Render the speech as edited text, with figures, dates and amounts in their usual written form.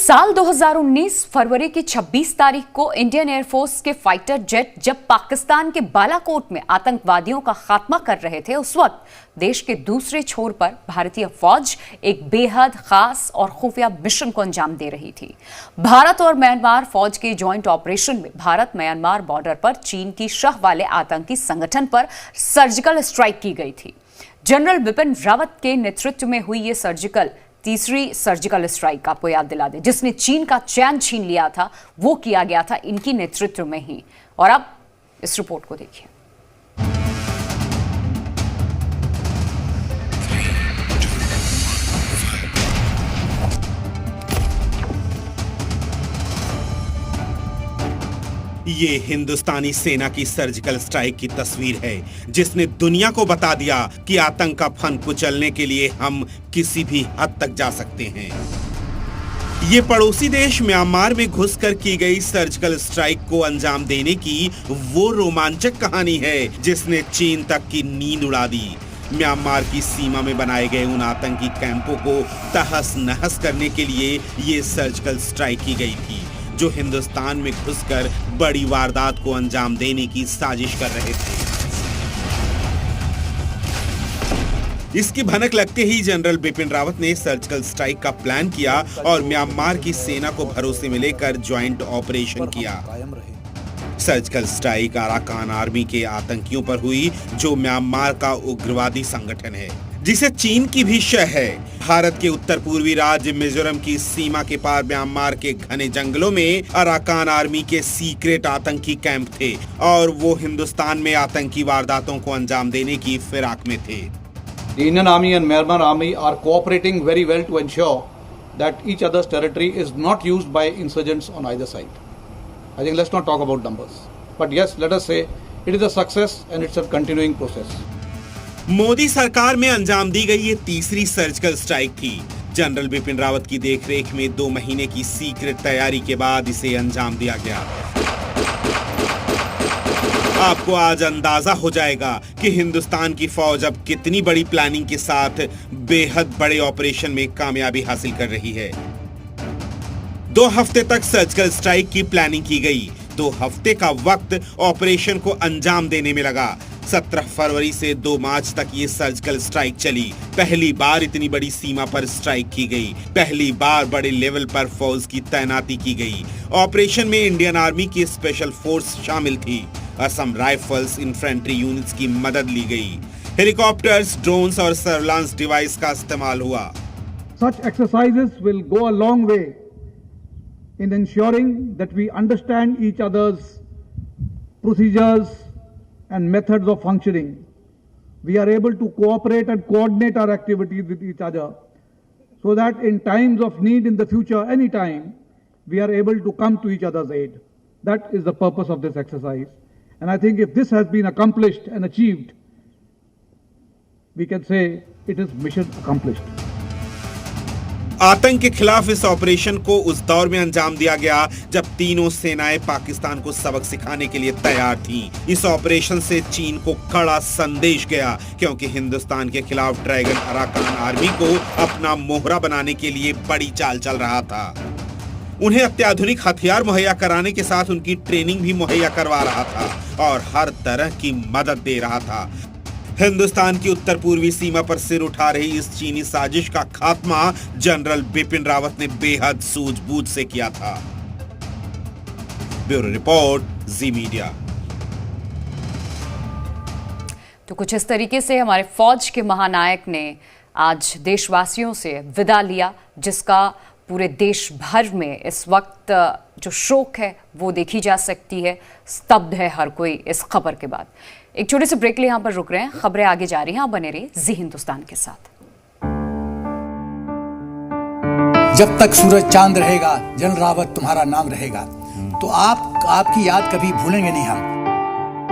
साल 2019 फरवरी की 26 तारीख को इंडियन एयरफोर्स के फाइटर जेट जब पाकिस्तान के बालाकोट में आतंकवादियों का खात्मा कर रहे थे, उस वक्त देश के दूसरे छोर पर भारतीय फौज एक बेहद खास और खुफिया मिशन को अंजाम दे रही थी। भारत और म्यांमार फौज के जॉइंट ऑपरेशन में भारत म्यांमार बॉर्डर पर चीन की शह वाले आतंकी संगठन पर सर्जिकल स्ट्राइक की गई थी। जनरल बिपिन रावत के नेतृत्व में हुई ये तीसरी सर्जिकल स्ट्राइक आपको याद दिला दे, जिसने चीन का चैन छीन लिया था, वो किया गया था इनकी नेतृत्व में ही। और अब इस रिपोर्ट को देखिए। ये हिंदुस्तानी सेना की सर्जिकल स्ट्राइक की तस्वीर है, जिसने दुनिया को बता दिया कि आतंक का फन कुचलने के लिए हम किसी भी हद तक जा सकते हैं। ये पड़ोसी देश म्यांमार में घुसकर की गई सर्जिकल स्ट्राइक को अंजाम देने की वो रोमांचक कहानी है जिसने चीन तक की नींद उड़ा दी। म्यांमार की सीमा में बनाए गए उन आतंकी कैंपों को तहस नहस करने के लिए ये सर्जिकल स्ट्राइक की गई थी, जो हिंदुस्तान में घुसकर बड़ी वारदात को अंजाम देने की साजिश कर रहे थे। इसकी भनक लगते ही जनरल बिपिन रावत ने सर्जिकल स्ट्राइक का प्लान किया और म्यांमार की सेना को भरोसे में लेकर ज्वाइंट ऑपरेशन किया। सर्जिकल स्ट्राइक अराकान आर्मी के आतंकियों पर हुई, जो म्यांमार का उग्रवादी संगठन है, जिसे चीन की भी शह है। भारत के उत्तर पूर्वी राज्य मिजोरम की सीमा के पार म्यांमार के घने जंगलों में अराकान आर्मी के सीक्रेट आतंकी कैंप थे और वो हिंदुस्तान में आतंकी वारदातों को अंजाम देने की फिराक में थे। The Indian Army and Myanmar Army are cooperating very well to ensure that each other's territory is not used by insurgents on either side. I think let's not talk about numbers, but yes, let us say it is a success and it's a continuing process. Modi सरकार में अंजाम दी गई ये तीसरी surgical strike थी। General Bipin Rawat की देखरेख में 2 महीने की सीक्रेट तैयारी के बाद इसे अंजाम दिया गया। आपको आज अंदाजा हो जाएगा कि हिंदुस्तान की फौज अब कितनी बड़ी प्लानिंग के साथ बेहद बड़े ऑपरेशन में कामयाबी हासिल कर रही है। 2 हफ्ते तक सर्जिकल स्ट्राइक की प्लानिंग की गई। 2 हफ्ते का वक्त ऑपरेशन को अंजाम देने में लगा। 17 फरवरी से 2 मार्च तक ये सर्जिकल स्ट्राइक चली। पहली बार इतनी बड़ी सीमा पर स्ट्राइक की गई। पहली बार बड़े लेवल पर फौज की तैनाती की गई। ऑपरेशन में इंडियन आर्मी की स्पेशल फोर्स शामिल थी। असम राइफल्स इन्फेंट्री यूनिट्स की मदद ली गई। हेलीकॉप्टर्स, ड्रोन्स और सर्विलांस डिवाइस का इस्तेमाल हुआ। Such exercises will go a long way in ensuring that we understand each other's procedures and methods of functioning. We are able to cooperate and coordinate our activities with each other so that in times of need in the future, anytime, we are able to come to each other's aid. That is the purpose of this exercise. And I think if this has been accomplished and achieved, we can say it is mission accomplished. आतंक के खिलाफ इस operation को उस दौर में अंजाम दिया गया जब तीनों सेनाएं पाकिस्तान को सबक सिखाने के लिए तैयार थीं। इस ऑपरेशन से चीन को कड़ा संदेश गया, क्योंकि हिंदुस्तान के खिलाफ ड्रैगन अराकान आर्मी को अपना मोहरा बनाने के लिए बड़ी चाल चल रहा था। उन्हें अत्याधुनिक हथियार मुहैया कराने के साथ उनकी ट्रेनिंग भी मुहैया करवा रहा था और हर तरह की मदद दे रहा था। हिंदुस्तान की उत्तर पूर्वी सीमा पर सिर उठा रही इस चीनी साजिश का खात्मा जनरल बिपिन रावत ने बेहद सूझबूझ से किया था। ब्यूरो रिपोर्ट, जी मीडिया। तो कुछ इस तरीके से हमारे फौज के महानायक ने आज देशवासियों से विदा लिया, जिसका पूरे देश भर में इस वक्त जो शोक है वो देखी जा सकती है। स्तब्ध है हर कोई इस खबर के बाद। एक छोटे से ब्रेक लिए यहां पर रुक रहे हैं। खबरें आगे जा रही हैं, आप बने रहिए जी हिंदुस्तान के साथ। जब तक सूरज चांद रहेगा, जनरल रावत तुम्हारा नाम रहेगा। तो आपकी याद कभी भूलेंगे नहीं हम।